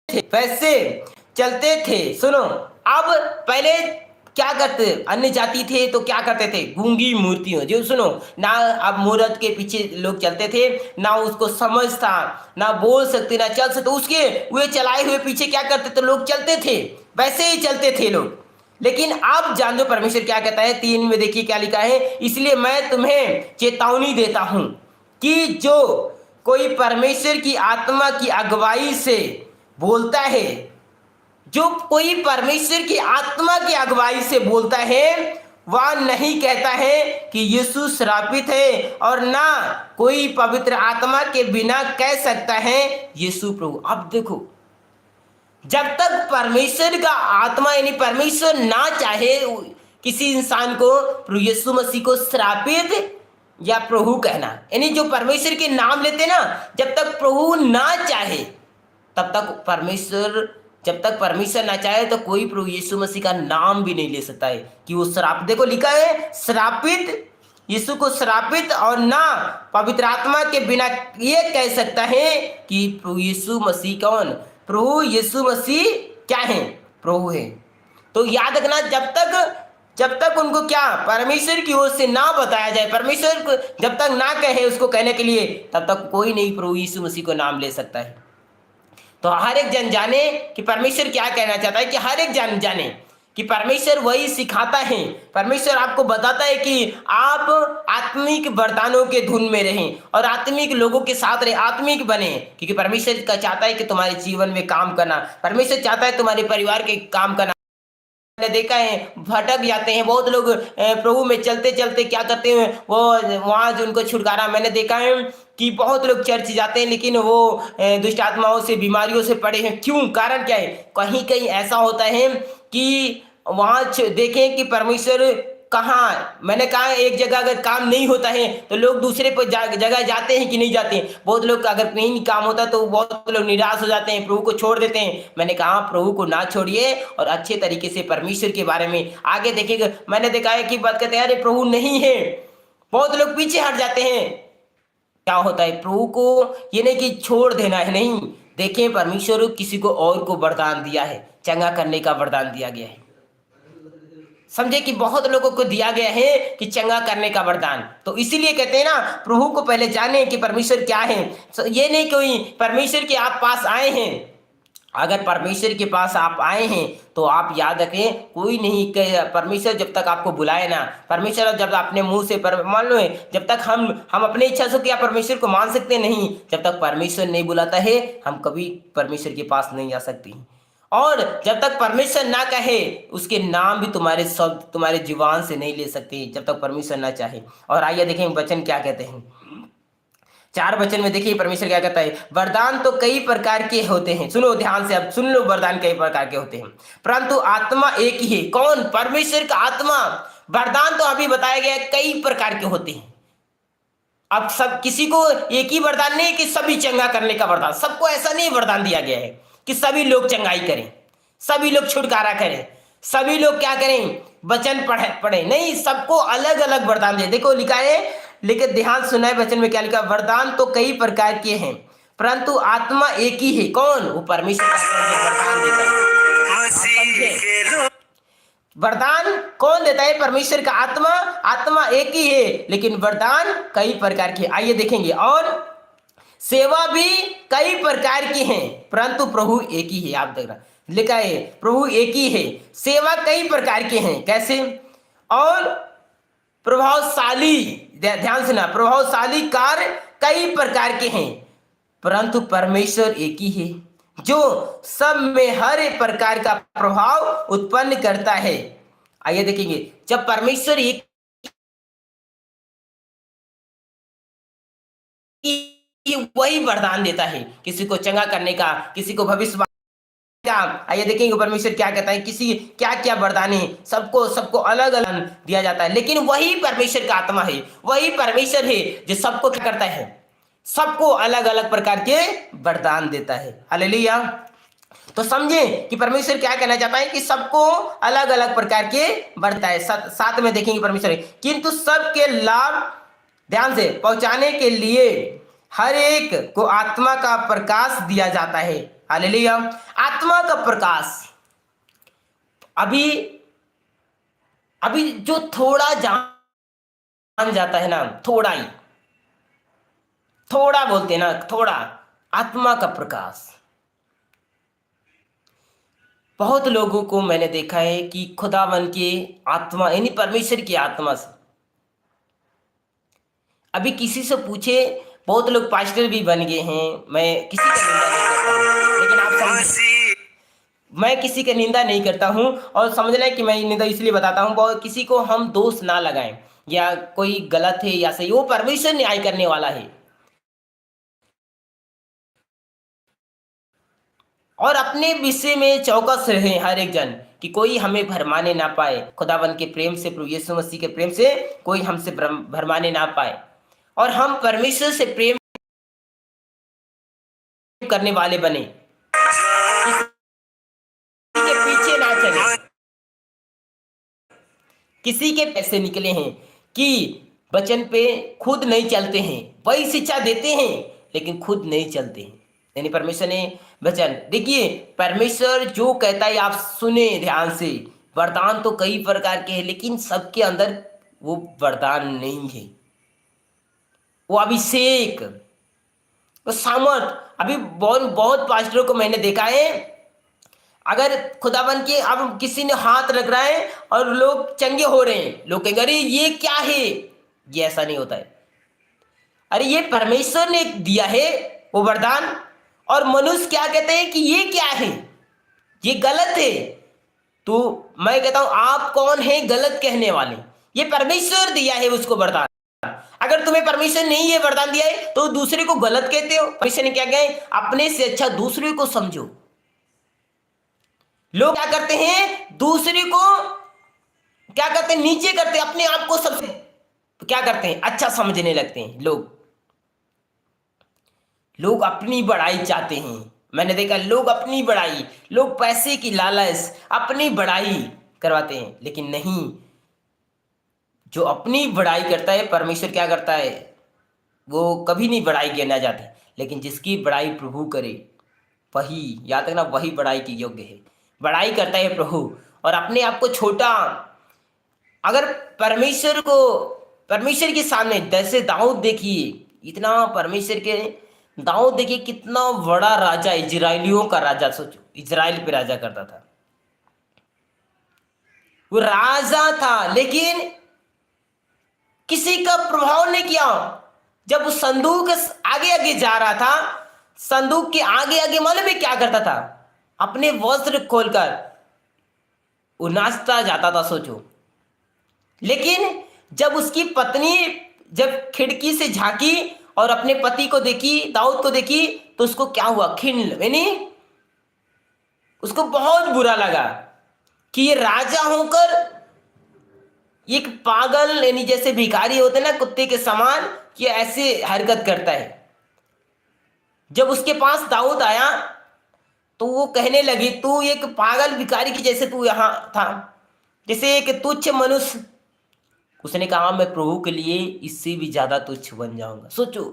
थे वैसे चलते थे। सुनो, अब पहले क्या करते, अन्य जाति थे तो क्या करते थे, गूंगी मूर्तियों जो, सुनो ना, अब मूर्त के पीछे लोग चलते थे, ना उसको समझ था, ना बोल सकते ना चल सकते, उसके वे चलाए हुए पीछे क्या करते थे लोग, चलते थे, वैसे ही चलते थे लोग। लेकिन अब जान दो परमेश्वर क्या कहता है, 3 में देखिए क्या लिखा है, इसलिए मैं तुम्हें चेतावनी देता हूं कि जो कोई परमेश्वर की आत्मा की अगुवाई से बोलता है, जो कोई परमेश्वर की आत्मा की अगुवाई से बोलता है, वह नहीं कहता है कि यीशु श्रापित है, और ना कोई पवित्र आत्मा के बिना कह सकता है यीशु प्रभु। अब देखो, जब तक परमेश्वर का आत्मा यानी परमेश्वर ना चाहे किसी इंसान को प्रभु यीशु मसीह को श्रापित या प्रभु कहना, यानी जो परमेश्वर के नाम लेते ना, जब तक प्रभु ना चाहे तब तक परमेश्वर, जब तक परमेश्वर ना चाहे तो कोई प्रभु यीशु मसीह का नाम भी नहीं ले सकता है कि वो श्राप, देखो लिखा है श्रापित, यीशु को श्रापित, और ना पवित्र आत्मा के बिना ये कह सकता है कि प्रभु यीशु मसीह कौन, प्रभु यीशु मसीह क्या है, प्रभु है। तो याद रखना, जब तक उनको क्या परमेश्वर की ओर से ना बताया जाए, परमेश्वर को जब तक ना कहे उसको कहने के लिए, तब तक कोई नहीं प्रभु यीशु मसीह को नाम ले सकता है। तो हर एक जन जाने कि परमेश्वर क्या कहना चाहता है, कि हर एक जन जाने कि परमेश्वर वही सिखाता है, परमेश्वर आपको बताता है कि आप आत्मिक वरदानों के धुन में रहें और आत्मिक लोगों के साथ रहें, आत्मिक बने, क्योंकि परमेश्वर का चाहता है कि तुम्हारे जीवन में काम करना, परमेश्वर चाहता है तुम्हारे परिवार के काम करना। मैंने देखा है भटक जाते हैं बहुत लोग, प्रभु में चलते चलते क्या करते हैं, वो वहाँ जो उनको छुटकारा, मैंने देखा है कि बहुत लोग चर्च जाते हैं लेकिन वो दुष्ट आत्माओं से, बीमारियों से पड़े हैं। क्यों, कारण क्या है, कहीं कहीं ऐसा होता है कि वहाँ देखें कि परमेश्वर कहाँ, मैंने कहा एक जगह अगर काम नहीं होता है तो लोग दूसरे पर जगह जाते हैं कि नहीं जाते हैं। बहुत लोग अगर कहीं नहीं काम होता तो बहुत लोग निराश हो जाते हैं, प्रभु को छोड़ देते हैं। मैंने कहा प्रभु को ना छोड़िए और अच्छे तरीके से परमेश्वर के बारे में आगे देखिएगा। मैंने देखा है कि बात कहते हैं अरे प्रभु नहीं है, बहुत लोग पीछे हट जाते हैं। क्या होता है, प्रभु को ये नहीं कि छोड़ देना है, नहीं, देखें परमेश्वर किसी को और को वरदान दिया है, चंगा करने का वरदान दिया गया है। समझे कि बहुत लोगों को दिया गया है कि चंगा करने का वरदान, तो इसीलिए कहते हैं ना प्रभु को पहले जाने कि परमेश्वर क्या है। ये नहीं कोई परमेश्वर के आप पास आए हैं, अगर परमेश्वर के पास आप आए हैं तो आप याद रखें कोई नहीं कहे, परमेश्वर जब तक आपको बुलाए ना, परमेश्वर जब अपने मुंह से मान लो है, जब तक हम अपने इच्छा से क्या परमेश्वर को मान सकते नहीं, जब तक परमेश्वर नहीं बुलाता है हम कभी परमेश्वर के पास नहीं आ सकते। और जब तक परमेश्वर ना कहे उसके नाम भी तुम्हारे शब्द तुम्हारे जीवन से नहीं ले सकते जब तक परमेश्वर ना चाहे। और आइए देखें वचन क्या कहते हैं, 4 वचन में देखिए परमेश्वर क्या कहता है, वरदान तो कई प्रकार के होते हैं, सुनो ध्यान से, अब सुन लो, वरदान कई प्रकार के होते हैं परंतु आत्मा एक ही है। कौन, परमेश्वर का आत्मा। वरदान तो अभी बताया गया कई प्रकार के होते हैं। अब सब किसी को एक ही वरदान नहीं कि सभी चंगा करने का वरदान, सबको ऐसा नहीं वरदान दिया गया है कि सभी लोग चंगाई करें, सभी लोग छुटकारा करें, सभी लोग क्या करें, वचन पढ़े नहीं, सबको अलग अलग वरदान दे। देखो लिखा है, लेकिन ध्यान सुना है वचन में क्या लिखा, वरदान तो कई प्रकार के हैं परंतु आत्मा एक ही है। कौन, वो परमेश्वर वरदान देता है। वरदान कौन देता है, परमेश्वर का आत्मा। आत्मा एक ही है लेकिन वरदान कई प्रकार के। आइए देखेंगे, और सेवा भी कई प्रकार की हैं परंतु प्रभु एक ही है। आप देख रहा लिखा है प्रभु एक ही है, सेवा कई प्रकार के हैं, कैसे, और प्रभावशाली, ध्यान से ना, प्रभावशाली कार्य कई प्रकार के हैं परंतु परमेश्वर एक ही है जो सब में हर एक प्रकार का प्रभाव उत्पन्न करता है। आइए देखेंगे, जब परमेश्वर एक वही वरदान देता है, किसी को चंगा करने का, किसी को भविष्य का। आइए देखेंगे परमेश्वर क्या कहता है, किसी क्या क्या वरदान है, सबको अलग अलग दिया जाता है, लेकिन वही परमेश्वर का आत्मा है, वही परमेश्वर है जो सबको क्या करता है, सबको अलग अलग प्रकार के वरदान देता है। हालेलुया। तो समझे कि परमेश्वर क्या कहना चाहता है कि सबको अलग अलग प्रकार के बढ़ता है। साथ में देखेंगे परमेश्वर, किंतु सबके लाभ ध्यान से पहुंचाने के लिए हर एक को आत्मा का प्रकाश दिया जाता है। हालेलुया। आत्मा का प्रकाश अभी अभी जो थोड़ा जान जाता है ना, थोड़ा ही, थोड़ा बोलते हैं ना, थोड़ा, आत्मा का प्रकाश। बहुत लोगों को मैंने देखा है कि खुदावन के आत्मा यानी परमेश्वर की आत्मा से, अभी किसी से पूछे, बहुत लोग पास्टर भी बन गए हैं, मैं किसी का निंदा नहीं करता हूं, लेकिन आप समझ, मैं किसी का निंदा नहीं करता हूं, और समझना है कि मैं निंदा इसलिए बताता हूं, बहुत किसी को हम दोष ना लगाएं या कोई गलत है या सही, वो परमेश्वर न्याय करने वाला है। और अपने विषय में चौकस रहे हर एक जन, कि कोई हमें भरमाने ना पाए, खुदावन के प्रेम से, प्रभु यीशु मसीह के प्रेम से कोई हमसे भरमाने ना पाए, और हम परमेश्वर से प्रेम करने वाले बने, किसी के पीछे ना चले। किसी के पैसे निकले हैं कि वचन पे खुद नहीं चलते हैं, वही शिक्षा देते हैं लेकिन खुद नहीं चलते हैं। यानी परमेश्वर ने वचन, देखिए परमेश्वर जो कहता है आप सुने ध्यान से। वरदान तो कई प्रकार के हैं लेकिन सबके अंदर वो वरदान नहीं है, वो अभिषेक, वो सामर्थ। अभी बहुत बहुत पास्टरों को मैंने देखा है, अगर खुदावन के अब किसी ने हाथ रख रहा है और लोग चंगे हो रहे हैं, लोग कहेंगे अरे ये क्या है, ये ऐसा नहीं होता है। अरे ये परमेश्वर ने दिया है वो वरदान, और मनुष्य क्या कहते हैं कि ये क्या है, ये गलत है। तो मैं कहता हूं आप कौन है गलत कहने वाले, ये परमेश्वर दिया है उसको वरदान। अगर तुम्हें परमेश्वर ने ये वरदान दिया है तो दूसरे को गलत कहते हो। परमेश्वर ने क्या कहा है, अपने से अच्छा दूसरे को समझो। लोग क्या करते हैं, दूसरे को क्या करते हैं, नीचे करते हैं, अपने आप को सबसे क्या करते हैं, अच्छा समझने लगते हैं। लोग अपनी बड़ाई चाहते हैं। मैंने देखा लोग अपनी बड़ाई, लोग पैसे की लालच अपनी बड़ाई करवाते हैं, लेकिन नहीं, जो अपनी बड़ाई करता है परमेश्वर क्या करता है, वो कभी नहीं बड़ाई करना चाहते, लेकिन जिसकी बड़ाई प्रभु करे वही, याद रखना, वही बड़ाई की योग्य है। बड़ाई करता है प्रभु, और अपने आप को छोटा, अगर परमेश्वर के सामने, जैसे दाऊद देखिए, इतना परमेश्वर के दाऊद देखिए कितना बड़ा राजा, इजराइलियों का राजा, सोचो इजराइल पे राजा करता था, वो राजा था, लेकिन किसी का प्रभाव नहीं किया। जब वो संदूक आगे आगे जा रहा था, संदूक के आगे आगे मालूम है क्या करता था, अपने वस्त्र खोलकर वो नाचता जाता था, सोचो। लेकिन जब उसकी पत्नी जब खिड़की से झांकी और अपने पति को देखी, दाऊद को देखी, तो उसको क्या हुआ, खिन्न, यानी उसको बहुत बुरा लगा कि ये राजा होकर एक पागल, यानी जैसे भिखारी होते ना कुत्ते के समान, कि ऐसे हरकत करता है। जब उसके पास दाऊद आया तो वो कहने लगी, तू एक पागल भिखारी की जैसे तू यहां था, जैसे एक तुच्छ मनुष्य। उसने कहा मैं प्रभु के लिए इससे भी ज्यादा तुच्छ बन जाऊंगा। सोचो,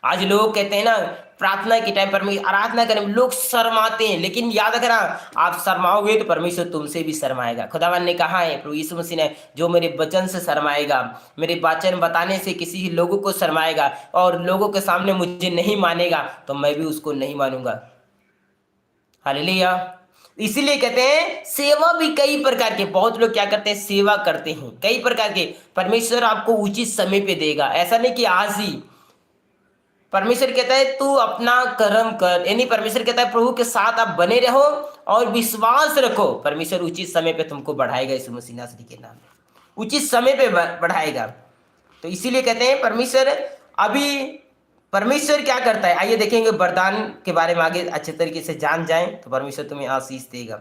आज लोग कहते हैं ना, प्रार्थना के टाइम पर में आराधना करने में लोग शर्माते हैं, लेकिन याद रखना, आप शर्माओगे तो परमेश्वर तुमसे भी शर्माएगा। खुदावन ने कहा है, प्रभु यीशु मसीह ने, जो मेरे वचन से शर्माएगा, मेरे वचन बताने से किसी लोगों को शर्माएगा और लोगों के सामने मुझे नहीं मानेगा, तो मैं भी उसको नहीं मानूंगा। हालेलुया। इसीलिए कहते हैं सेवा भी कई प्रकार के, बहुत लोग क्या करते हैं, सेवा करते हैं कई प्रकार के। परमेश्वर आपको उचित समय पे देगा, ऐसा नहीं कि आज ही। परमेश्वर कहता है तू अपना कर्म कर, यानी परमेश्वर कहता है प्रभु के साथ आप बने रहो और विश्वास रखो, परमेश्वर उचित समय पे तुमको बढ़ाएगा। यीशु मसीह नासरी के नाम में उचित समय पे बढ़ाएगा। तो इसीलिए कहते हैं परमेश्वर, अभी परमेश्वर क्या करता है, आइए देखेंगे वरदान के बारे में आगे अच्छे तरीके से जान जाएं तो परमेश्वर तुम्हें आशीष देगा।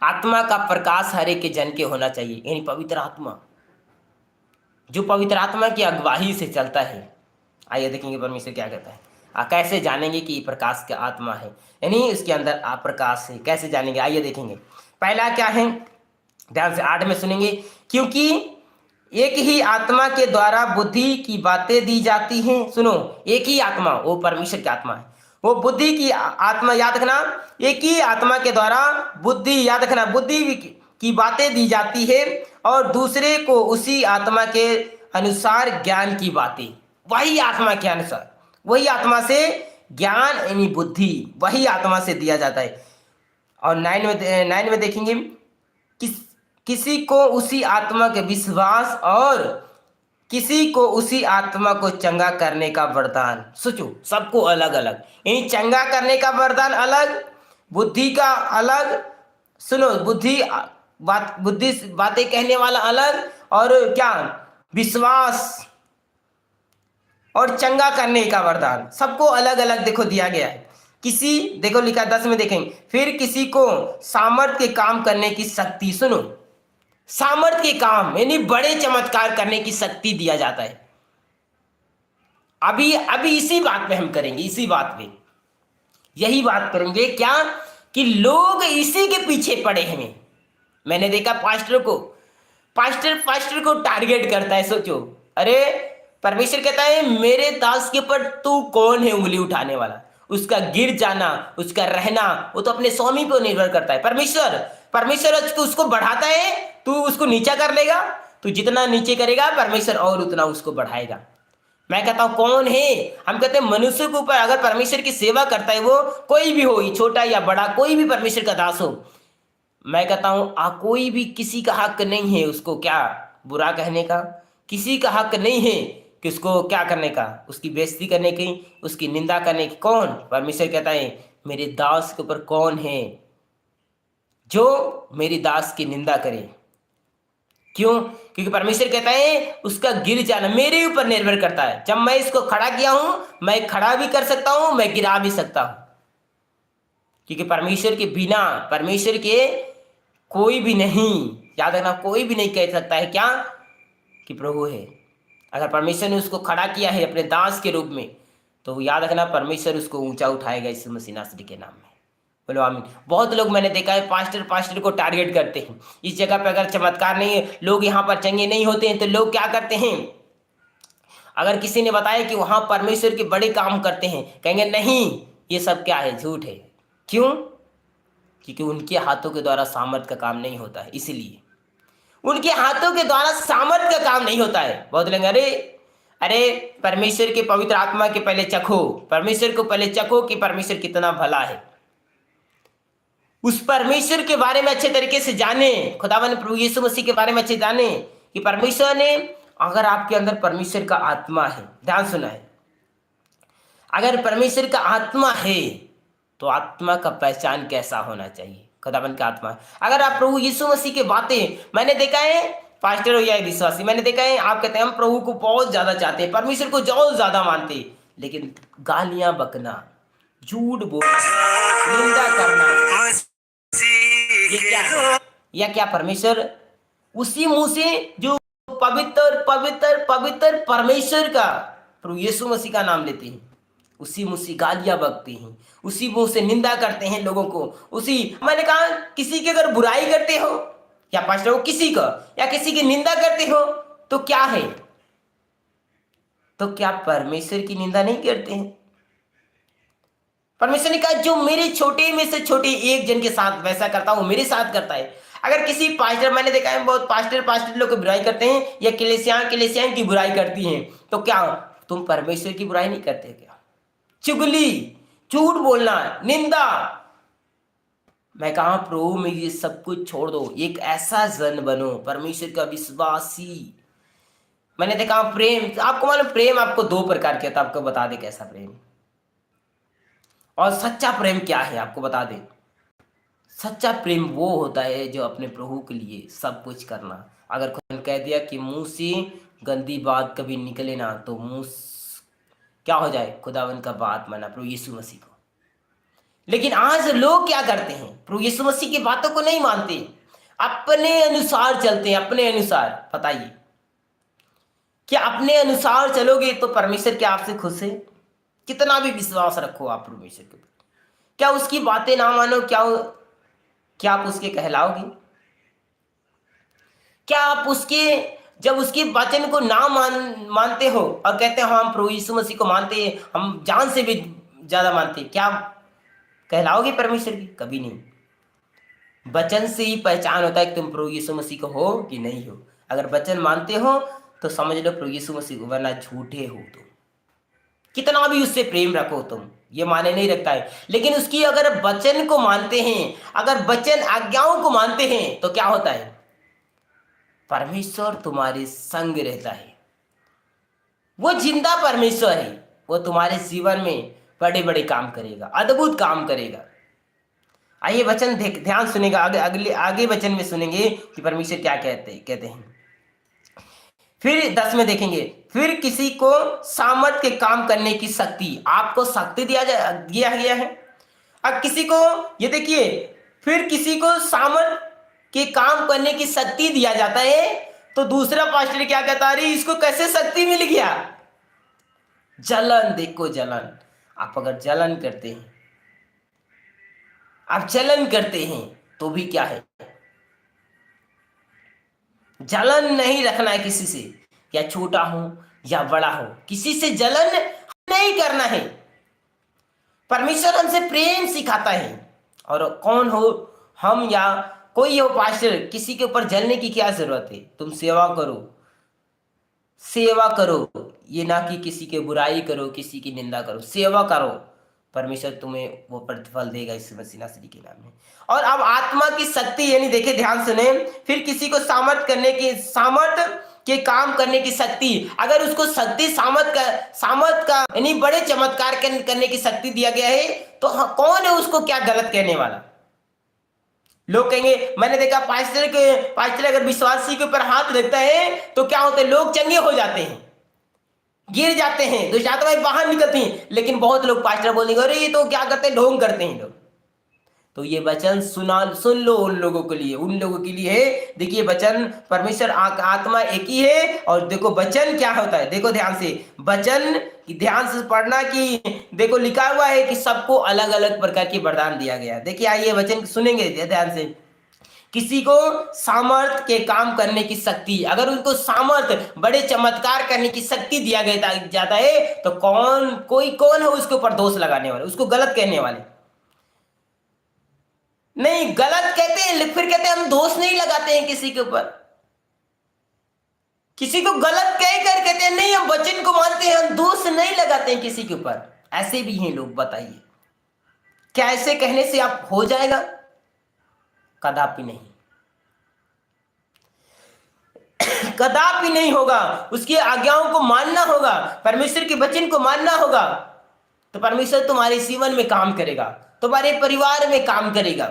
आत्मा का प्रकाश हर एक के जन के होना चाहिए, यानी पवित्र आत्मा, जो पवित्र आत्मा की अगुवाही से चलता है। आइए देखेंगे परमेश्वर क्या कहता है, कैसे जानेंगे कि प्रकाश का आत्मा है, यानी उसके अंदर आप प्रकाश है, कैसे जानेंगे, आइए देखेंगे। पहला क्या है, ध्यान से 8 में सुनेंगे, क्योंकि एक ही आत्मा के द्वारा बुद्धि की बातें दी जाती हैं। सुनो, एक ही आत्मा, वो परमेश्वर की आत्मा है, वो बुद्धि की आत्मा, याद रखना, एक ही आत्मा के द्वारा बुद्धि, याद रखना, बुद्धि की बातें दी जाती है और दूसरे को उसी आत्मा के अनुसार ज्ञान की बातें, वही आत्मा के अनुसार, वही आत्मा से ज्ञान यानी बुद्धि वही आत्मा से दिया जाता है। और 9 में देखेंगे, किसी को उसी आत्मा के विश्वास और किसी को उसी आत्मा को चंगा करने का वरदान। सोचो, सबको अलग अलग, यानी चंगा करने का वरदान अलग, बुद्धि का अलग, सुनो, बुद्धि बातें कहने वाला अलग, और क्या, विश्वास और चंगा करने का वरदान, सबको अलग अलग देखो दिया गया है। किसी, देखो लिखा 10 में देखेंगे, फिर किसी को सामर्थ्य के काम करने की शक्ति, सुनो, सामर्थ्य के काम यानी बड़े चमत्कार करने की शक्ति दिया जाता है। अभी इसी बात पे हम करेंगे, इसी बात पे यही बात करेंगे, क्या कि लोग इसी के पीछे पड़े हैं। मैंने देखा पास्टर को टारगेट करता है। सोचो, अरे परमेश्वर कहता है मेरे दास के ऊपर तू कौन है उंगली उठाने वाला, उसका गिर जाना, उसका रहना, वो तो अपने स्वामी पर निर्भर करता है। परमेश्वर उसको बढ़ाता है, तू उसको नीचा कर लेगा, तू जितना नीचे करेगा परमेश्वर और उतना उसको बढ़ाएगा। मैं कहता हूं कौन है, हम कहते हैं मनुष्य के ऊपर अगर परमेश्वर की सेवा करता है, वो कोई भी हो, छोटा या बड़ा, कोई भी परमेश्वर का दास हो, मैं कहता हूं कोई भी, किसी का हक नहीं है उसको क्या बुरा कहने का, किसी का हक नहीं है कि उसको क्या करने का, उसकी बेइज्जती करने की, उसकी निंदा करने की। कौन? परमेश्वर कहता है मेरे दास के ऊपर कौन है जो मेरी दास की निंदा करे। क्यों? क्योंकि परमेश्वर कहता है उसका गिर जाना मेरे ऊपर निर्भर करता है। जब मैं इसको खड़ा किया हूं, मैं खड़ा भी कर सकता हूं, मैं गिरा भी सकता हूं, क्योंकि परमेश्वर के बिना, परमेश्वर के कोई भी नहीं, याद रखना, कोई भी नहीं कह सकता है क्या कि प्रभु है। अगर परमेश्वर ने उसको खड़ा किया है अपने दास के रूप में, तो याद रखना परमेश्वर उसको ऊंचा उठाएगा यीशु मसीह नासरी के नाम में। बोलो आमीन। बहुत लोग मैंने देखा है पास्टर को टारगेट करते हैं। इस जगह पे अगर चमत्कार नहीं है, लोग यहाँ पर चंगे नहीं होते हैं, तो लोग क्या करते हैं, अगर किसी ने बताया कि वहां परमेश्वर के बड़े काम करते हैं, कहेंगे नहीं ये सब क्या है, झूठ है। क्यों? क्योंकि उनके हाथों के द्वारा सामर्थ का काम नहीं होता है, इसलिए उनके हाथों के द्वारा सामर्थ का काम नहीं होता है। बहुत लोग अरे परमेश्वर के पवित्र आत्मा के पहले चखो, परमेश्वर को पहले चखो कि परमेश्वर कितना भला है, उस परमेश्वर के बारे में अच्छे तरीके से जाने, खुदावन प्रभु यीशु मसीह के बारे में अच्छे जाने कि परमेश्वर ने, अगर आपके अंदर परमेश्वर का आत्मा है, ध्यान सुना है, अगर परमेश्वर का आत्मा है तो आत्मा का पहचान कैसा होना चाहिए, खुदावन का आत्मा। अगर आप प्रभु यीशु मसीह की बातें, मैंने देखा है पास्टर हो या विश्वासी, मैंने देखा है आप कहते हैं हम प्रभु को बहुत ज्यादा चाहते हैं, परमेश्वर को बहुत ज्यादा मानते हैं, लेकिन गालियां बकना, झूठ बोलना, निंदा करना, ये क्या है? या क्या परमेश्वर उसी मुंह से जो पवित्र पवित्र पवित्र परमेश्वर का, प्रभु यीशु मसीह का नाम लेते हैं, उसी मुंह से गालियां बकते हैं, उसी मुंह से निंदा करते हैं लोगों को। उसी, मैंने कहा किसी की अगर बुराई करते हो या पास्टर हो किसी का, या किसी की निंदा करते हो तो क्या है, तो क्या परमेश्वर की निंदा नहीं करते हैं? परमेश्वर ने कहा जो मेरे छोटे में से छोटे एक जन के साथ वैसा करता हूं मेरे साथ करता है। अगर किसी पास्टर, मैंने देखा है बहुत पास्टर लोग की बुराई करते हैं या कलीसियां की बुराई करती हैं, तो क्या तुम परमेश्वर की बुराई नहीं करते क्या? चुगली, झूठ बोलना, निंदा। मैं कहा प्रभु में ये सब कुछ छोड़ दो, एक ऐसा जन बनो परमेश्वर का विश्वासी। मैंने देखा प्रेम, आपको मालूम प्रेम आपको 2 प्रकार के, आपको बता दे कैसा प्रेम और सच्चा प्रेम क्या है, आपको बता दे। सच्चा प्रेम वो होता है जो अपने प्रभु के लिए सब कुछ करना। अगर कोई कह दिया कि मुंह से गंदी बात कभी निकले ना, तो मुंह क्या हो जाए, खुदावन का बात माना, प्रभु यीशु मसीह को। लेकिन आज लोग क्या करते हैं, प्रभु यीशु मसीह की बातों को नहीं मानते, अपने अनुसार चलते हैं, अपने अनुसार। बताइए क्या अपने अनुसार चलोगे तो परमेश्वर क्या आपसे खुश है? कितना भी विश्वास रखो आप परमेश्वर के ऊपर, क्या उसकी बातें ना मानो, क्या आप उसके कहलाओगे? क्या आप उसके, जब उसके वचन को ना मानते हो और कहते हो हम प्रभु यीशु मसीह को मानते हैं, हम जान से भी ज्यादा मानते हैं, क्या कहलाओगे परमेश्वर की? कभी नहीं। वचन से ही पहचान होता है कि तुम प्रभु यीशु मसीह को हो कि नहीं हो। अगर वचन मानते हो तो समझ लो प्रभु यीशु मसीह को, वरना झूठे हो तुम। कितना भी उससे प्रेम रखो तुम, ये माने नहीं रखता है। लेकिन उसकी अगर वचन को मानते हैं, अगर वचन आज्ञाओं को मानते हैं, तो क्या होता है? परमेश्वर तुम्हारे संग रहता है। वो जिंदा परमेश्वर है, वो तुम्हारे जीवन में बड़े बड़े काम करेगा, अद्भुत काम करेगा। आइए वचन ध्यान सुनेगा, आगे वचन में सुनेंगे कि परमेश्वर क्या कहते हैं। फिर 10 में देखेंगे, फिर किसी को सामर्थ के काम करने की शक्ति, आपको शक्ति दिया गया है। अब किसी को, ये देखिए, फिर किसी को सामर्थ के काम करने की शक्ति दिया जाता है। तो दूसरा पास्टर क्या कहता है, इसको कैसे शक्ति मिल गया? जलन, देखो जलन। आप अगर जलन करते हैं, आप जलन करते हैं तो भी क्या है? जलन नहीं रखना है किसी से, या छोटा हो या बड़ा हो, किसी से जलन नहीं करना है। परमेश्वर हमसे प्रेम सिखाता है। और कौन हो हम या कोई हो पास्टर, किसी के ऊपर जलने की क्या जरूरत है? तुम सेवा करो, सेवा करो, ये ना कि किसी की बुराई करो, किसी की निंदा करो, सेवा करो। परमेश्वर तुम्हें वो प्रतिफल देगा इस मसीह नासरी के नाम में। और अब आत्मा की शक्ति, यानी देखिए ध्यान सुने, फिर किसी को सामर्थ के काम करने की शक्ति, अगर उसको शक्ति सामर्थ का यानी बड़े चमत्कार करने की शक्ति दिया गया है, तो कौन है उसको क्या गलत कहने वाला? लोग कहेंगे, मैंने देखा पास्टर अगर विश्वासी के ऊपर हाथ रखता है तो क्या होता है? लोग चंगे हो जाते हैं, गिर जाते हैं, दुष्ट आत्माएं बाहर निकलती हैं। लेकिन बहुत लोग पास्टर बोलेंगे, अरे ये तो क्या करते हैं, ढोंग करते हैं लोग। तो ये वचन सुन लो उन लोगों के लिए है। देखिए वचन, परमेश्वर आत्मा एक ही है। और देखो वचन क्या होता है, देखो ध्यान से, वचन ध्यान से पढ़ना कि देखो लिखा हुआ है कि सबको अलग अलग प्रकार की वरदान दिया गया। देखिए आइए वचन सुनेंगे ध्यान से। किसी को सामर्थ के काम करने की शक्ति, अगर उनको सामर्थ बड़े चमत्कार करने की शक्ति दिया गया जाता है, तो कौन है उसके ऊपर दोष लगाने वाले, उसको गलत कहने वाले? नहीं, गलत कहते हैं, फिर कहते हैं हम दोष नहीं लगाते हैं किसी के ऊपर। किसी को गलत कह कर कहते हैं नहीं, हम वचन को मानते हैं, हम दोष नहीं लगाते हैं किसी के ऊपर। ऐसे भी हैं लोग, बताइए क्या ऐसे कहने से आप हो जाएगा? कदापि नहीं, कदापि नहीं होगा। उसकी आज्ञाओं को मानना होगा, परमेश्वर के वचन को मानना होगा, तो परमेश्वर तुम्हारे जीवन में काम करेगा, तुम्हारे परिवार में काम करेगा।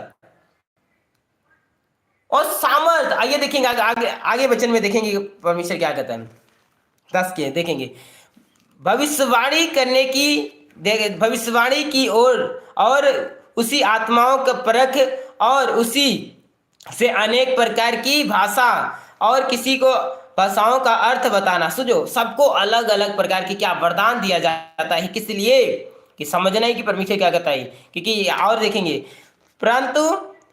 और सामर्थ, आइए देखेंगे आगे वचन में देखेंगे परमेश्वर क्या कहता है। 10 के देखेंगे, भविष्यवाणी करने की और उसी आत्माओं का परख, और उसी से अनेक प्रकार की भाषा, और किसी को भाषाओं का अर्थ बताना। सुनो, सबको अलग अलग प्रकार की क्या वरदान दिया जाता है, किस लिए? कि समझना है कि परमेश्वर क्या कहता है। क्योंकि और देखेंगे, परंतु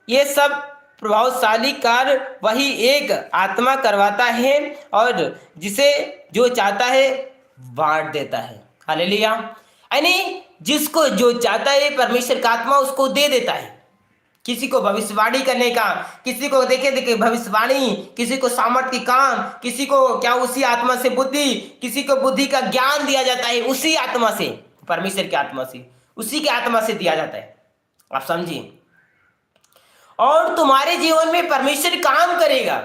ये सब प्रभावशाली कार्य वही एक आत्मा करवाता है, और जिसे जो चाहता है बांट देता है। हालेलुया। यानी जिसको जो चाहता है परमेश्वर का आत्मा उसको दे देता है। किसी को भविष्यवाणी करने का, किसी को देखे भविष्यवाणी, किसी को सामर्थ्य की काम, किसी को क्या उसी आत्मा से बुद्धि, किसी को बुद्धि का ज्ञान दिया जाता है उसी आत्मा से, परमेश्वर की आत्मा से, उसी के आत्मा से दिया जाता है। आप समझिए। और तुम्हारे जीवन में परमेश्वर काम करेगा,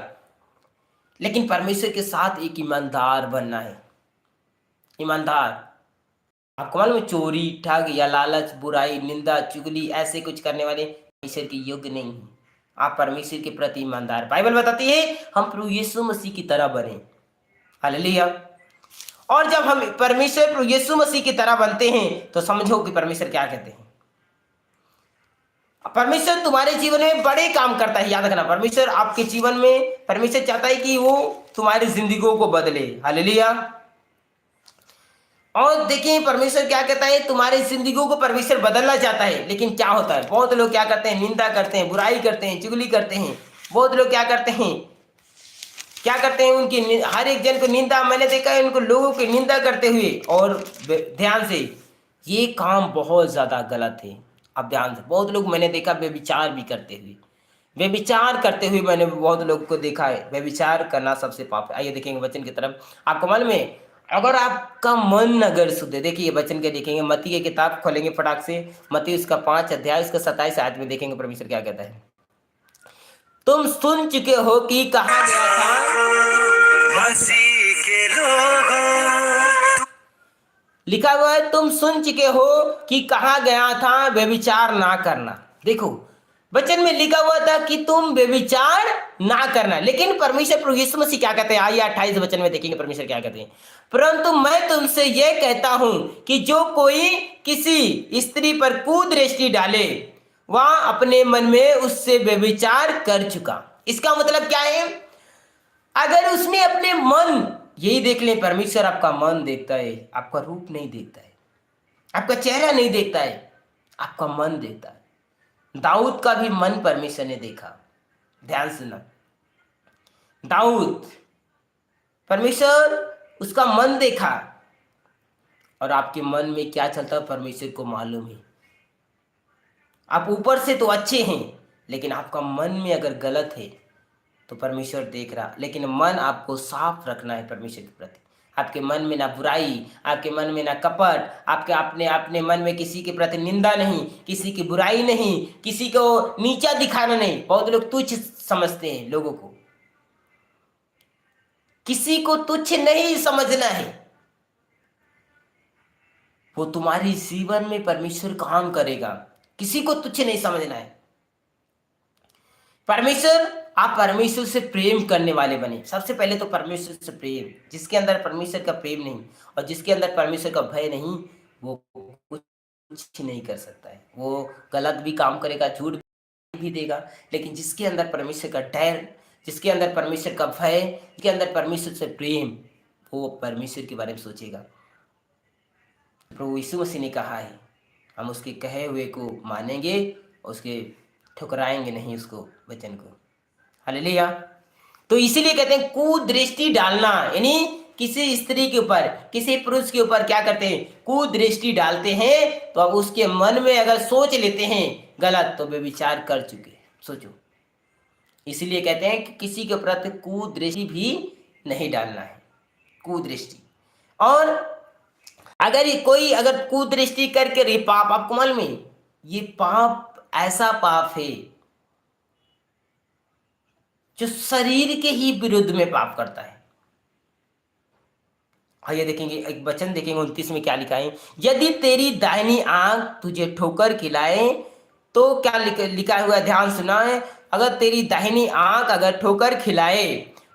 लेकिन परमेश्वर के साथ एक ईमानदार बनना है। ईमानदार, आपको मालूम है, चोरी, ठग या लालच, बुराई, निंदा, चुगली, ऐसे कुछ करने वाले परमेश्वर के योग्य नहीं है। आप परमेश्वर के प्रति ईमानदार, बाइबल बताती है हम प्रभु यीशु मसीह की तरह बने। हालेलुया। और जब हम परमेश्वर प्रभु यीशु मसीह की तरह बनते हैं तो समझो कि परमेश्वर क्या कहते हैं। परमेश्वर तुम्हारे जीवन में बड़े काम करता है, याद रखना। परमेश्वर आपके जीवन में, परमेश्वर चाहता है कि वो तुम्हारी जिंदगियों को बदले। हालेलुया। और देखिए परमेश्वर क्या कहता है, तुम्हारी जिंदगियों को परमेश्वर बदलना चाहता है। लेकिन क्या होता है, बहुत लोग क्या करते हैं, निंदा करते हैं, बुराई करते हैं, चुगली करते हैं। बहुत लोग क्या करते हैं, उनकी हर एक जन को निंदा, मैंने देखा है उनको लोगों की निंदा करते हुए। और ध्यान से ये काम बहुत ज़्यादा गलत है। अब ध्यान से, बहुत लोग मैंने देखा व्यभिचार भी करते हुए, व्यभिचार करते हुए मैंने बहुत लोग को देखा है। व्यभिचार करना सबसे पाप है। आइए देखेंगे वचन की तरफ। आपको मालूम है, अगर आपका मन अगर शुद्ध है, देखिए वचन के देखेंगे, मत्ती की किताब खोलेंगे फटाक से, मत्ती उसका 5 अध्याय उसका 27 आयत में देखेंगे परमेश्वर क्या कहता है। तुम सुन चुके हो कि कहा गया था, मसीह के लोगों, लिखा हुआ है तुम सुन चुके हो कि कहा गया था व्यभिचार ना करना। देखो वचन में लिखा हुआ था कि तुम व्यभिचार ना करना, लेकिन परमेश्वर प्रभु यीशु मसीह क्या कहते हैं, आइए 28 वचन में देखेंगे परमेश्वर क्या कहते हैं। परंतु मैं तुमसे यह कहता हूं कि जो कोई किसी स्त्री पर कुदृष्टि डाले वह अपने मन में उससे व्यभिचार कर चुका। इसका मतलब क्या है, अगर उसने अपने मन, यही देख लें, परमेश्वर आपका मन देखता है, आपका रूप नहीं देखता है, आपका चेहरा नहीं देखता है, आपका मन देखता है। दाऊद का भी मन परमेश्वर ने देखा। ध्यान सुना, दाऊद, परमेश्वर उसका मन देखा, और आपके मन में क्या चलता है परमेश्वर को मालूम है। आप ऊपर से तो अच्छे हैं, लेकिन आपका मन में अगर गलत है तो परमेश्वर देख रहा। लेकिन मन आपको साफ रखना है परमेश्वर के प्रति। आपके मन में ना बुराई, आपके मन में ना कपट, आपके अपने अपने मन में किसी के प्रति निंदा नहीं, किसी की बुराई नहीं, किसी को नीचा दिखाना नहीं। बहुत लोग तुच्छ समझते हैं लोगों को, किसी को तुच्छ नहीं समझना है। वो तुम्हारी जीवन में परमेश्वर काम करेगा, किसी को तुच्छ नहीं समझना है। परमेश्वर, आप परमेश्वर से प्रेम करने वाले बने। सबसे पहले तो परमेश्वर से प्रेम, जिसके अंदर परमेश्वर का प्रेम नहीं और जिसके अंदर परमेश्वर का भय नहीं, वो कुछ नहीं कर सकता है। वो गलत भी काम करेगा, झूठ भी देगा, लेकिन जिसके अंदर परमेश्वर का डर, जिसके अंदर परमेश्वर का भय, जिसके अंदर परमेश्वर से प्रेम, वो परमेश्वर के बारे में सोचेगा। प्रभु यीशु मसीह ने कहा है, हम उसके कहे हुए को मानेंगे, उसके ठुकराएंगे नहीं उसको, वचन को। हालेलुया। तो इसीलिए कहते हैं कुदृष्टि डालना, यानी किसी स्त्री के ऊपर, किसी पुरुष के ऊपर क्या करते हैं, कुदृष्टि डालते हैं। तो अब उसके मन में अगर सोच लेते हैं गलत, तो वे विचार कर चुके। सोचो, इसीलिए कहते हैं कि किसी के प्रति कुदृष्टि भी नहीं डालना है, कुदृष्टि। और अगर कोई अगर कुदृष्टि करके रे पाप, आपको मालूम है ये पाप ऐसा पाप है जो शरीर के ही विरुद्ध में पाप करता है। आइए देखेंगे एक वचन देखेंगे 29 में क्या लिखा है। यदि तेरी दाहिनी आंख तुझे ठोकर खिलाए तो क्या लिखा हुआ है, ध्यान सुना है। अगर तेरी दाहिनी आंख अगर ठोकर खिलाए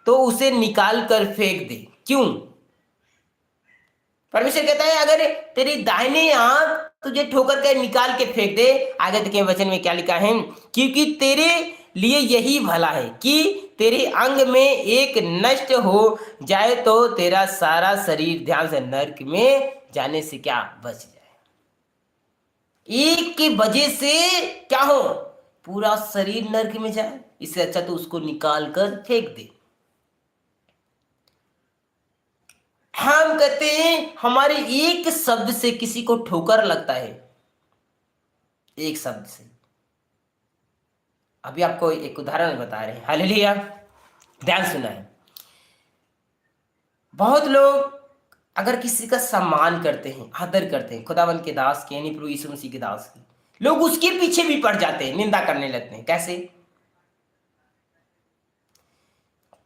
तो उसे निकाल कर फेंक दे। क्यों? परमेश्वर कहता है अगर तेरी दाहिनी आंख तुझे ठोकर कर निकाल के फेंक दे। आगे देखिए वचन में क्या लिखा है, क्योंकि तेरे लिए यही भला है कि तेरे अंग में एक नष्ट हो जाए तो तेरा सारा शरीर, ध्यान से, नरक में जाने से क्या बच जाए। एक की वजह से क्या हो, पूरा शरीर नरक में जाए, इससे अच्छा तो उसको निकाल कर फेंक दे। हम कहते हैं हमारे एक शब्द से किसी को ठोकर लगता है, एक शब्द से। अभी आपको एक उदाहरण बता रहे हैं। हालेलुया, ध्यान सुना है। बहुत लोग अगर किसी का सम्मान करते हैं, आदर करते हैं, खुदावंत के दास के यानी प्रभु यीशु मसीह के दास की, लोग उसके पीछे भी पड़ जाते हैं, निंदा करने लगते हैं। कैसे?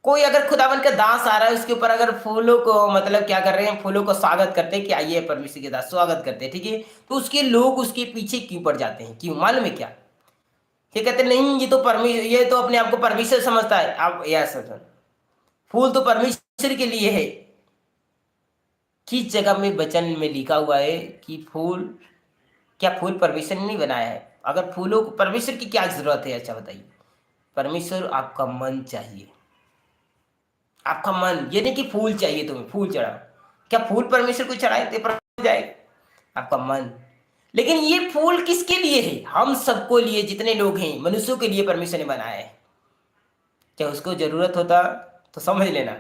कोई अगर खुदावन का दास आ रहा है, उसके ऊपर अगर फूलों को, मतलब क्या कर रहे हैं, फूलों को स्वागत करते हैं कि आइए परमेश्वर के दास, स्वागत करते हैं, ठीक है। तो उसके लोग उसके पीछे क्यों पड़ जाते हैं? क्यों मालूम है क्या? ये कहते नहीं, ये तो परमेश्वर, ये तो अपने आप को परमेश्वर समझता है। आप यह सोचो, फूल तो परमेश्वर के लिए है। किस जगह में वचन में लिखा हुआ है कि फूल, क्या फूल परमेश्वर ने नहीं बनाया है? अगर फूलों को, परमेश्वर की क्या जरूरत है? अच्छा बताइए। परमेश्वर आपका मन चाहिए, आपका मन। ये नहीं कि फूल चाहिए तुम्हें, फूल चढ़ा, क्या फूल परमेश्वर को चढ़ाए तो हो जाएगा? आपका मन। लेकिन ये फूल किसके लिए है? हम सबको लिए, जितने लोग हैं, मनुष्यों के लिए परमेश्वर ने बनाया है। क्या उसको जरूरत होता तो समझ लेना,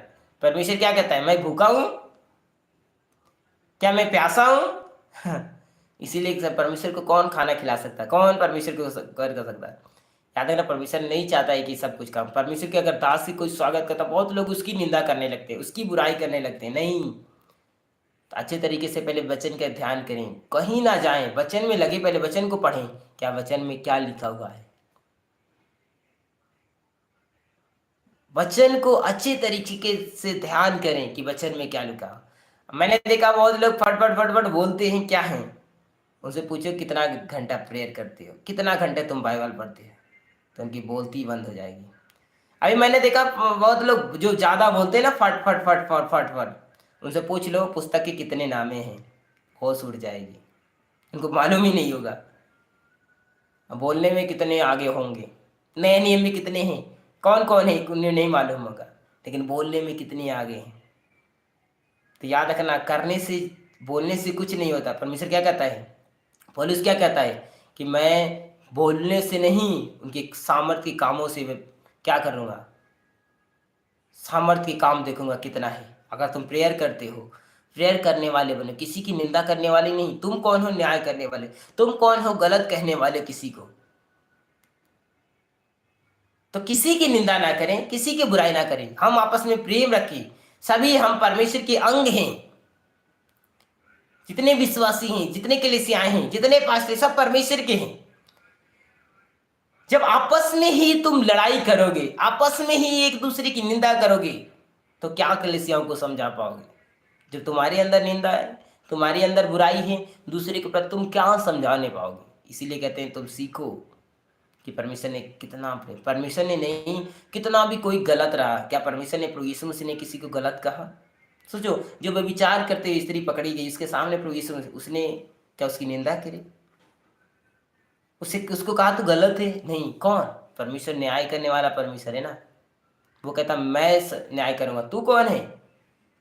परमेश्वर क्या कहता है, मैं भूखा हूं, क्या मैं प्यासा हूं? इसीलिए सब परमेश्वर को कौन खाना खिला सकता है, कौन परमेश्वर को कर सकता है। याद रखना, परमेश्वर नहीं चाहता है कि सब कुछ काम। परमेश्वर के अगर दास की कोई स्वागत करता, बहुत लोग उसकी निंदा करने लगते हैं, उसकी बुराई करने लगते हैं। नहीं, तो अच्छे तरीके से पहले वचन का ध्यान करें, कहीं ना जाएं, वचन में लगे, पहले वचन को पढ़ें, क्या वचन में क्या लिखा हुआ है। वचन को अच्छे तरीके से ध्यान करें कि वचन में क्या लिखा। मैंने देखा बहुत लोग फटफट फटफट बोलते हैं, क्या है, उनसे पूछो कितना घंटा प्रेयर करते हो, कितना घंटे तुम बाइबल पढ़ते हो, तो उनकी बोलती बंद हो जाएगी। अभी मैंने देखा बहुत लोग जो ज़्यादा बोलते हैं ना, फट फट फट फट फट फट, उनसे पूछ लो पुस्तक के कितने नामे हैं, होश उड़ जाएगी, उनको मालूम ही नहीं होगा। बोलने में कितने आगे होंगे, नए नियम में कितने हैं, कौन कौन है उन्हें नहीं मालूम होगा, लेकिन बोलने में कितने आगे हैं। तो याद रखना, करने से बोलने से कुछ नहीं होता। परमेश्वर क्या कहता है, पौलुस क्या कहता है कि मैं बोलने से नहीं, उनके सामर्थ्य के कामों से मैं क्या करूँगा, सामर्थ्य के काम देखूंगा कितना है। अगर तुम प्रेयर करते हो, प्रेयर करने वाले बनो, किसी की निंदा करने वाले नहीं। तुम कौन हो न्याय करने वाले, तुम कौन हो गलत कहने वाले किसी को। तो किसी की निंदा ना करें, किसी की बुराई ना करें, हम आपस में प्रेम रखें। सभी हम परमेश्वर के अंग हैं। जितने विश्वासी हैं, जितने कलीसियाएं हैं, जितने पास्टर, सब परमेश्वर के हैं। जब आपस में ही तुम लड़ाई करोगे, आपस में ही एक दूसरे की निंदा करोगे, तो क्या कलीसियाओं को समझा पाओगे। जब तुम्हारे अंदर निंदा है, तुम्हारे अंदर बुराई है, दूसरे के प्रति तुम क्या समझाने पाओगे। इसीलिए कहते हैं तुम सीखो कि परमेश्वर ने कितना प्रेम, परमेश्वर ने नहीं, कितना भी कोई गलत रहा, क्या परमेश्वर ने, प्रभु यीशु मसीह ने किसी को गलत कहा। सोचो, जो व्यभिचार करते हुए स्त्री पकड़ी गई, उसके सामने प्रभु यीशु मसीह, उसने क्या उसकी निंदा करी, उसे उसको कहा तू गलत है, नहीं। कौन, परमेश्वर न्याय करने वाला परमेश्वर है ना। वो कहता मैं न्याय करूंगा, तू कौन है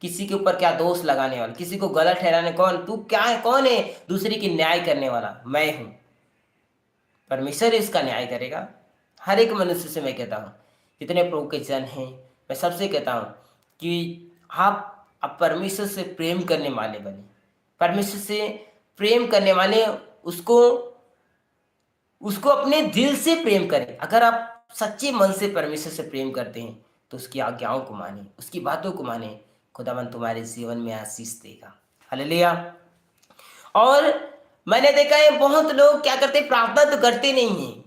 किसी के ऊपर क्या दोष लगाने वाला, किसी को गलत ठहराने, कौन तू, क्या है, कौन है दूसरे की न्याय करने वाला, मैं हूं। परमेश्वर इसका न्याय करेगा। हर एक मनुष्य से मैं कहता हूँ, जितने प्रभु के जन हैं, मैं सबसे कहता हूँ कि आप परमेश्वर से प्रेम करने वाले बने। परमेश्वर से प्रेम करने वाले, उसको उसको अपने दिल से प्रेम करें। अगर आप सच्चे मन से परमेश्वर से प्रेम करते हैं, तो उसकी आज्ञाओं को माने, उसकी बातों को माने, खुदावन तुम्हारे जीवन में आशीष देगा। हालेलुया। और मैंने देखा है बहुत लोग क्या करते, प्रार्थना तो करते नहीं हैं,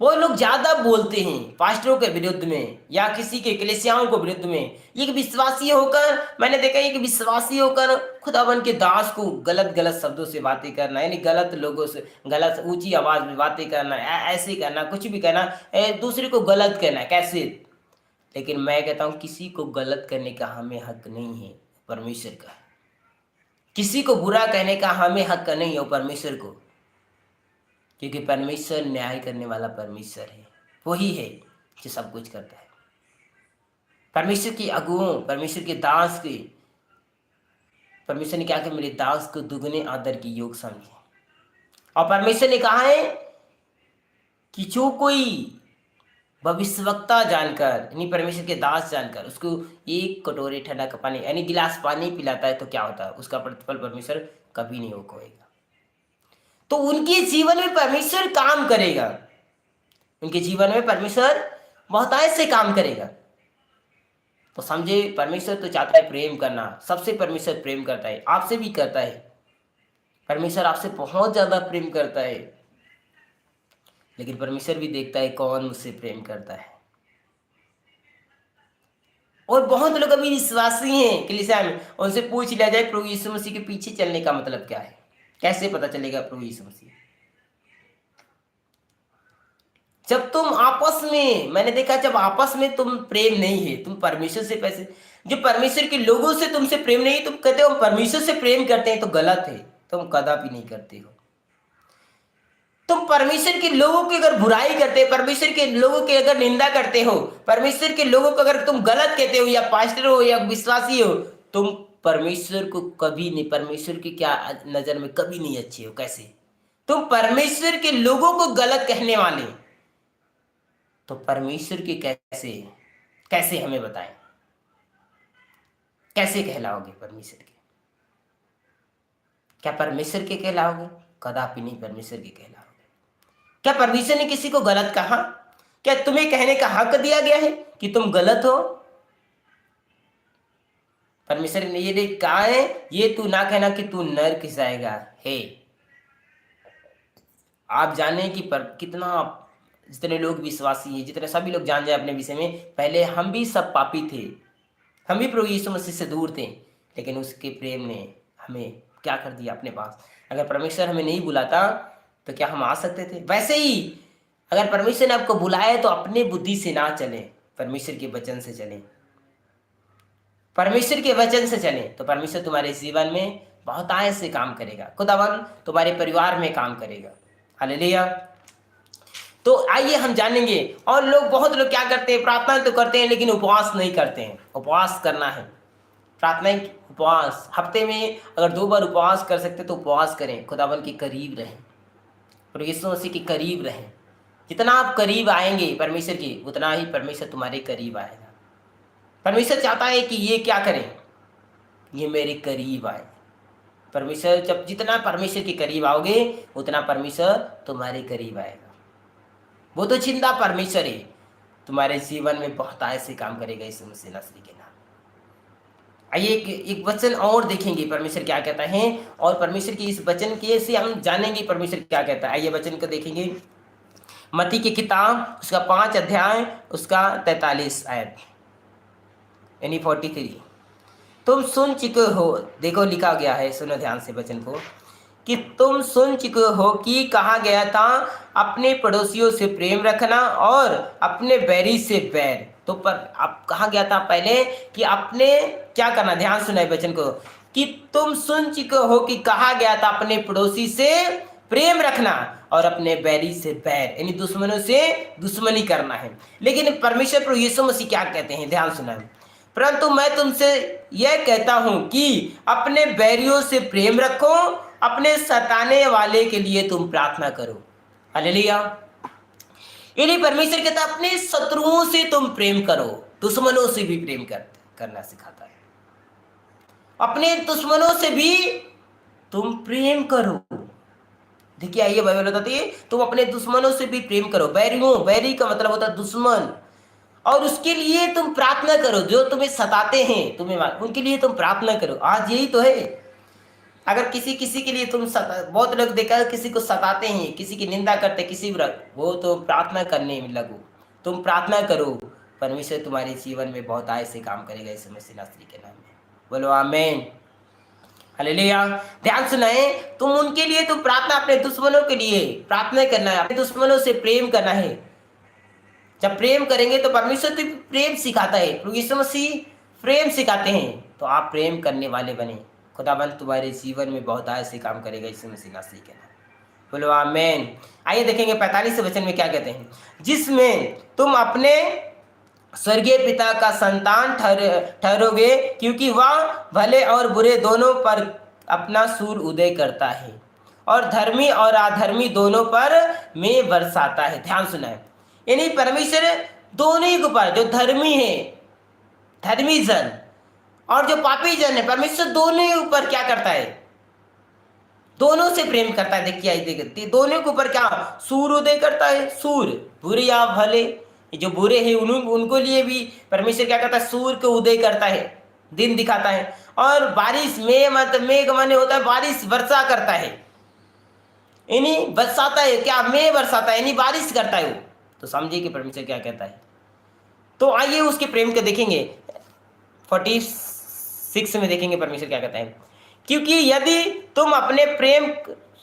वो लोग ज्यादा बोलते हैं पास्टरों के विरुद्ध में या किसी के कलीसियाओं को विरुद्ध में। एक विश्वासी होकर, मैंने देखा एक विश्वासी होकर खुदावन के दास को गलत गलत शब्दों से बातें करना, यानी गलत लोगों से गलत ऊंची आवाज में बातें करना, ऐसे करना, कुछ भी करना, दूसरे को गलत कहना, कैसे। लेकिन मैं कहता हूं किसी को गलत करने का हमें हक नहीं है, परमेश्वर का। किसी को बुरा कहने का हमें हक नहीं है, परमेश्वर को। क्योंकि परमेश्वर न्याय करने वाला परमेश्वर है, वही है जो सब कुछ करता है। परमेश्वर की अगुओं, परमेश्वर के दास के, परमेश्वर ने क्या किया, मेरे दास को दुगने आदर की योग समझे। और परमेश्वर ने कहा है कि जो कोई भविष्यवक्ता जानकर, यानी परमेश्वर के दास जानकर, उसको एक कटोरे ठंडा का पानी, यानी गिलास पानी पिलाता है, तो क्या होता है, उसका प्रतिफल परमेश्वर कभी नहीं खोएगा। तो उनके जीवन में परमेश्वर काम करेगा, उनके जीवन में परमेश्वर बहुतायत से काम करेगा। तो समझे, परमेश्वर तो चाहता है प्रेम करना, सबसे परमेश्वर प्रेम करता है, आपसे भी करता है। परमेश्वर आपसे बहुत ज्यादा प्रेम करता है, लेकिन परमेश्वर भी देखता है कौन मुझसे प्रेम करता है। और बहुत लोग अभी विश्वासी हैं कलीसिया में, उनसे पूछ लिया जाए प्रभु यीशु मसीह के पीछे चलने का मतलब क्या है, कैसे पता चलेगा प्रभु यीशु मसीह। जब तुम आपस में, मैंने देखा जब आपस में तुम प्रेम नहीं है, तुम परमेश्वर से पैसे, जो परमेश्वर के लोगों से तुमसे प्रेम नहीं, तुम कहते हो हम परमेश्वर से प्रेम करते हैं, तो गलत है, तुम कदापि नहीं करते हो। तुम परमेश्वर के लोगों की अगर बुराई करते हो, परमेश्वर के लोगों की अगर निंदा करते हो, परमेश्वर के लोगों को अगर तुम गलत कहते हो, या पास्टर हो या विश्वासी हो, तुम परमेश्वर को कभी नहीं, परमेश्वर की क्या नजर में कभी नहीं अच्छे हो। कैसे तुम परमेश्वर के लोगों को गलत कहने वाले, तो परमेश्वर के कैसे, कैसे हमें बताएं, कैसे कहलाओगे परमेश्वर के। क्या परमेश्वर के कहलाओगे? कदापि नहीं परमेश्वर के कहलाओगे। क्या परमेश्वर ने किसी को गलत कहा? क्या तुम्हें कहने का हक दिया गया है कि तुम गलत हो? परमेश्वर ने ये कहा है, ये तू ना कहना कि तू नरक जाएगा है। आप जाने कि कितना जितने लोग विश्वासी हैं, जितने सभी लोग जान जाए अपने विषय में, पहले हम भी सब पापी थे, हम भी प्रभु यीशु मसीह से दूर थे, लेकिन उसके प्रेम ने हमें क्या कर दिया अपने पास। अगर परमेश्वर हमें नहीं बुलाता तो क्या हम आ सकते थे? वैसे ही अगर परमेश्वर ने आपको बुलाया तो अपने बुद्धि से ना चले, परमेश्वर के वचन से चले। परमेश्वर के वचन से चले तो परमेश्वर तुम्हारे जीवन में बहुत आय से काम करेगा, खुदावन तुम्हारे परिवार में काम करेगा। हालेलुया। तो आइए हम जानेंगे। और बहुत लोग क्या करते हैं, प्रार्थना तो करते हैं लेकिन उपवास नहीं करते हैं। उपवास करना है, प्रार्थना उपवास, हफ्ते में अगर 2 बार उपवास कर सकते तो उपवास करें, खुदावन के करीब रहें, और यीशु मसीह के करीब रहें। जितना आप करीब आएंगे परमेश्वर के, उतना ही परमेश्वर तुम्हारे करीब आएगा। परमेश्वर चाहता है कि ये क्या करें, ये मेरे करीब आए। परमेश्वर जब जितना परमेश्वर के करीब आओगे उतना परमेश्वर तुम्हारे करीब आएगा। वो तो चिंता परमेश्वर है, तुम्हारे जीवन में बहुत ऐसे काम करेगा यीशु मसीह नसरी के नाम। आइए एक वचन और देखेंगे परमेश्वर क्या कहता है, और परमेश्वर की इस वचन के से हम जानेंगे परमेश्वर क्या कहता है। आइए वचन को देखेंगे, मत्ती की किताब उसका 5 अध्याय उसका 43 आयत, यानी 43। तुम सुन चुके हो, देखो लिखा गया है, सुनो ध्यान से वचन को, कि तुम सुन चुके हो कि कहा गया था अपने पड़ोसियों से प्रेम रखना और अपने बैरी से बैर। तो पर अब कहा गया था पहले कि अपने क्या करना, ध्यान सुनाए वचन को, कि तुम सुन चुके हो कि कहा गया था अपने पड़ोसी से प्रेम रखना और अपने बैरी से बैर, यानी दुश्मनों से दुश्मनी करना है। लेकिन परमेश्वर प्रभु यीशु मसीह क्या कहते हैं, ध्यान सुनाए, परंतु मैं तुमसे यह कहता हूं कि अपने बैरियों से प्रेम रखो, अपने सताने वाले के लिए तुम प्रार्थना करो। हालेलुया। यानी परमेश्वर कहता है अपने शत्रुओं से तुम प्रेम करो, दुश्मनों से भी प्रेम करना सिखाता है। अपने दुश्मनों से भी तुम प्रेम करो। देखिए आइए बाइबल बताती है तुम अपने दुश्मनों से भी प्रेम करो। बैरियों, बैरी का मतलब होता है दुश्मन, और उसके लिए तुम प्रार्थना करो। जो तुम्हें सताते हैं, तुम्हें उनके लिए तुम प्रार्थना करो। आज यही तो है, अगर किसी के लिए तुम बहुत लोग देखा है किसी को सताते हैं, किसी की निंदा करते, किसी वो तो प्रार्थना करने में लगो, तुम प्रार्थना करो, परमेश्वर तुम्हारे जीवन में बहुत आय से काम करेगा यीशु मसीह नासरी के नाम में। बोलो आमीन, हालेलुया। ध्यान सुनाए, तुम उनके लिए तुम प्रार्थना, अपने दुश्मनों के लिए प्रार्थना करना है, अपने दुश्मनों से प्रेम करना है। जब प्रेम करेंगे तो परमेश्वर तो प्रेम सिखाता है, प्रभु यीशु मसीह प्रेम सिखाते हैं, तो आप प्रेम करने वाले बने। खुदाबंद तुम्हारे जीवन में बहुत आय से काम करेगा यीशु मसीह नासरी के नाम। बोलो आमीन। आइए देखेंगे 45 वचन में क्या कहते हैं, जिसमें तुम अपने स्वर्गीय पिता का संतान ठहरोगे, क्योंकि वह भले और बुरे दोनों पर अपना सूर्य उदय करता है और धर्मी और अधर्मी दोनों पर में बरसाता है। ध्यान सुनाए, यानी परमेश्वर दोनों ही के ऊपर, जो धर्मी है, धर्मी जन, और जो पापी जन है, परमेश्वर दोनों ही ऊपर क्या करता है, दोनों से प्रेम करता है। देखिए देखते दोनों के ऊपर क्या सूर्य उदय करता है। सूर्य बुरे या भले, जो बुरे हैं उनको लिए भी परमेश्वर क्या करता है, सूर्य को उदय करता है, दिन दिखाता है। और बारिश में मतलब मेघ माने होता है बारिश, वर्षा करता है, यानी बरसाता है, क्या मेघ बरसाता है, यानी बारिश करता है वो। तो समझिए कि परमेश्वर क्या कहता है। तो आइए उसके प्रेम को देखेंगे, 46 में देखेंगे परमेश्वर क्या कहता है, क्योंकि यदि तुम अपने प्रेम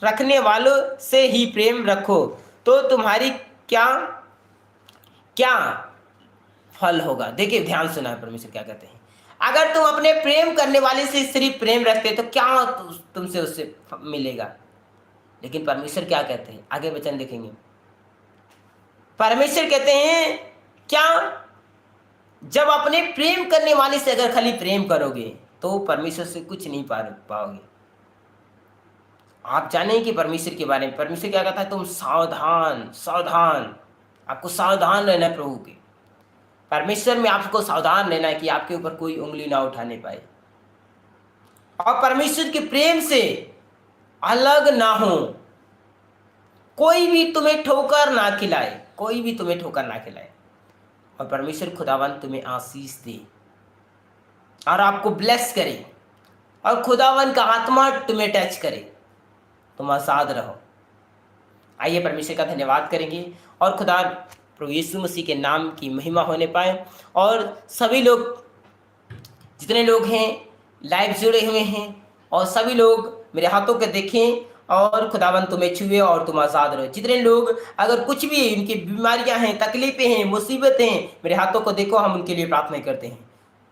रखने वालों से ही प्रेम रखो तो तुम्हारी क्या क्या फल होगा। देखिए ध्यान सुना है परमेश्वर क्या कहते हैं, अगर तुम अपने प्रेम करने वाले से सिर्फ प्रेम रखते तो क्या तुमसे उससे मिलेगा। लेकिन परमेश्वर क्या कहते हैं, आगे वचन देखेंगे, परमेश्वर कहते हैं क्या, जब अपने प्रेम करने वाले से अगर खाली प्रेम करोगे तो परमेश्वर से कुछ नहीं पाओगे। आप जानें कि परमेश्वर के बारे में परमेश्वर क्या कहता है, तुम सावधान सावधान, आपको सावधान रहना प्रभु के। परमेश्वर में आपको सावधान रहना है कि आपके ऊपर कोई उंगली ना उठाने पाए। और परमेश्वर के प्रेम से अलग ना हो, कोई भी तुम्हें ठोकर ना खिलाए, कोई भी तुम्हें ठोकर ना खिलाए, और परमेश्वर खुदावन तुम्हें आशीष दे और आपको ब्लेस करे, और खुदावन का आत्मा तुम्हें टच करे, तुम आजाद रहो। आइए परमेश्वर का धन्यवाद करेंगे, और खुदा प्रभु यीशु मसीह के नाम की महिमा होने पाए, और सभी लोग, जितने लोग हैं लाइव जुड़े हुए हैं, और सभी लोग मेरे हाथों को देखें, और खुदावन तुम्हें छुए और तुम आज़ाद रहो। जितने लोग अगर कुछ भी इनकी बीमारियां हैं, तकलीफें हैं, मुसीबतें हैं, मेरे हाथों को देखो, हम उनके लिए प्रार्थना करते हैं।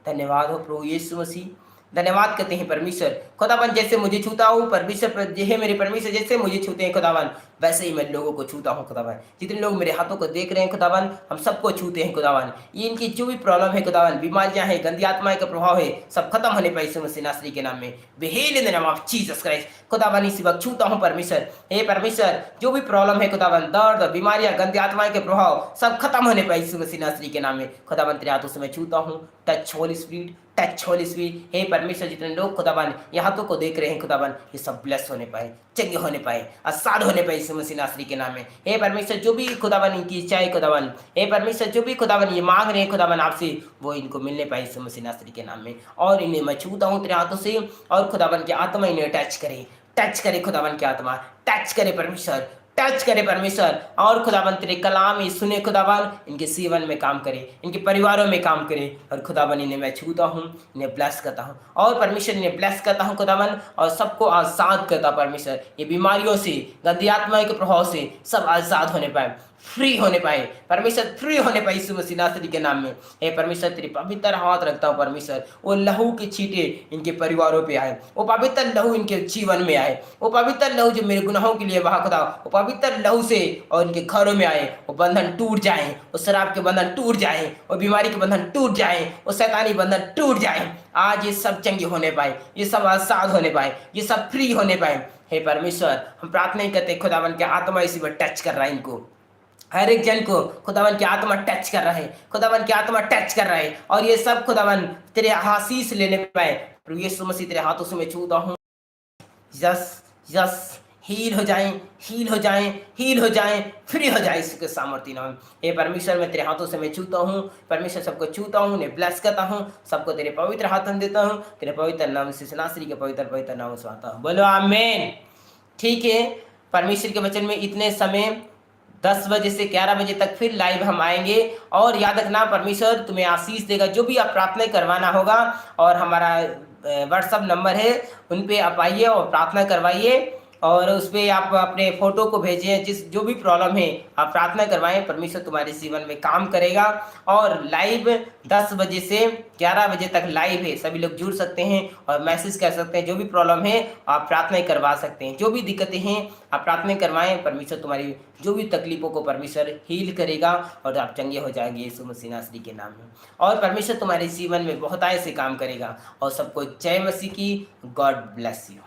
धन्यवाद हो प्रभु यीशु मसीह, धन्यवाद करते हैं परमेश्वर। खुदावन जैसे मुझे छूता हूँ परमेश्वर, ये मेरे परमेश्वर जैसे मुझे छूते हैं खुदावन, वैसे ही मैं लोगों को छूता हूँ खुदावन। जितने लोग मेरे हाथों को देख रहे हैं खुदावन, हम सबको छूते हैं खुदावन। ये इनकी जो भी प्रॉब्लम है खुदावन, बीमारियां हैं, गंदी आत्माएं का प्रभाव है, सब खत्म होने पाए यीशु मसीह नासरी के नाम में। बिहेल in the name of Jesus Christ. खुदावन इसी वक्त छूता हूँ परमेश्वर। हे परमेश्वर, जो भी प्रॉब्लम है खुदावन, दर्द, बीमारियां, गंदी आत्माएं के प्रभाव सब खत्म होने पाए यीशु मसीह नासरी के नाम में। खुदावन तेरे हाथों से मैं छूता हूँ। Touch holy spirit, touch holy spirit. हे परमेश्वर, जितने लोग खुदावन ये हाथों को देख रहे हैं खुदावन, ये सब ब्लेस होने पाए, चंगे होने पाए, आसाद होने पाए यीशु मसीह नासरी के नाम में। हे परमेश्वर, जो भी खुदावन इनकी इच्छाएं खुदावन, हे परमेश्वर, जो भी खुदावन ये मांग रहे हैं खुदावन आपसे, वो इनको मिलने पाए यीशु मसीह नासरी के नाम में। और इन्हें मैं छूता हूँ तेरे हाथों से, और खुदावन की आत्मा इन्हें टच करे, टच करे खुदावन की आत्मा, टच करे परमेश्वर, टच करे परमेश्वर। और खुदावन तेरे कलाम ये सुने खुदावन, इनके जीवन में काम करे, इनके परिवारों में काम करे, और खुदावन इन्हें मैं छूता हूँ, इन्हें ब्लेस करता हूँ, और परमेश्वर इन्हें ब्लेस करता हूँ खुदावन, और सबको आज़ाद करता परमेश्वर। ये बीमारियों से, गंदी आत्माओं के प्रभाव से सब आज़ाद होने पाए, फ्री होने पाए परमेश्वर, फ्री होने पाए यीशु मसीह नासरी के नाम में। हे परमेश्वर, तेरी पवित्र हाथ रखता हूँ परमेश्वर, वो लहू के छींटे इनके परिवारों पे आए, वो पवित्र लहू इनके जीवन में आए, वो पवित्र लहू जो मेरे गुनाहों के लिए बहा खुदा, वो पवित्र लहू से और इनके घरों में आए, वो बंधन टूट जाए, वो शराब के बंधन टूट जाए, वो बीमारी के बंधन टूट जाए, वो शैतानी बंधन टूट जाए। आज ये सब चंगे होने पाए, ये सब आजाद होने पाए, ये सब फ्री होने पाए। हे परमेश्वर, हम प्रार्थना करते खुदावन के आत्मा इसी पर टच कर रहा है, इनको हर एक जन को खुदावन की आत्मा टच कर रहा है, खुदावन की आत्मा टच कर रहा है, और ये सब खुदावन तेरे आशीष लेने पाए। प्रभु यीशु मसीह तेरे हाथों से मैं छूता हूँ। यस यस, हील हो जाएं, हील हो जाएं, हील हो जाएं, फ्री हो जाए इसके सामर्थ्य नाम। हे परमेश्वर, मैं तेरे हाथों से मैं छूता हूँ परमेश्वर, सबको छूता हूँ, उन्हें ब्लेस करता हूँ, सबको तेरे पवित्र हाथ में देता हूँ, तेरे पवित्र नाम से नासरी के पवित्र पवित्र नाम से आता हूँ। बोलो आमीन। ठीक है, परमेश्वर के वचन में इतने समय 10 बजे से 11 बजे तक फिर लाइव हम आएंगे, और याद रखना परमेश्वर तुम्हें आशीष देगा। जो भी आप प्रार्थना करवाना होगा, और हमारा व्हाट्सअप नंबर है, उन पे आप आइए और प्रार्थना करवाइए, और उस पर आप अपने फोटो को भेजें, जिस जो भी प्रॉब्लम है आप प्रार्थना करवाएं, परमेश्वर तुम्हारे जीवन में काम करेगा। और लाइव 10 बजे से 11 बजे तक लाइव है, सभी लोग जुड़ सकते हैं और मैसेज कर सकते हैं। जो भी प्रॉब्लम है आप प्रार्थना करवा सकते हैं, जो भी दिक्कतें हैं आप प्रार्थना करवाएं, परमेश्वर तुम्हारी जो भी तकलीफों को परमेश्वर हील करेगा, और आप चंगे हो जाएंगे यीशु मसीह नासरी के नाम में। और परमेश्वर तुम्हारे जीवन में बहुत ऐसे काम करेगा। और सबको जय मसीह की। God bless you.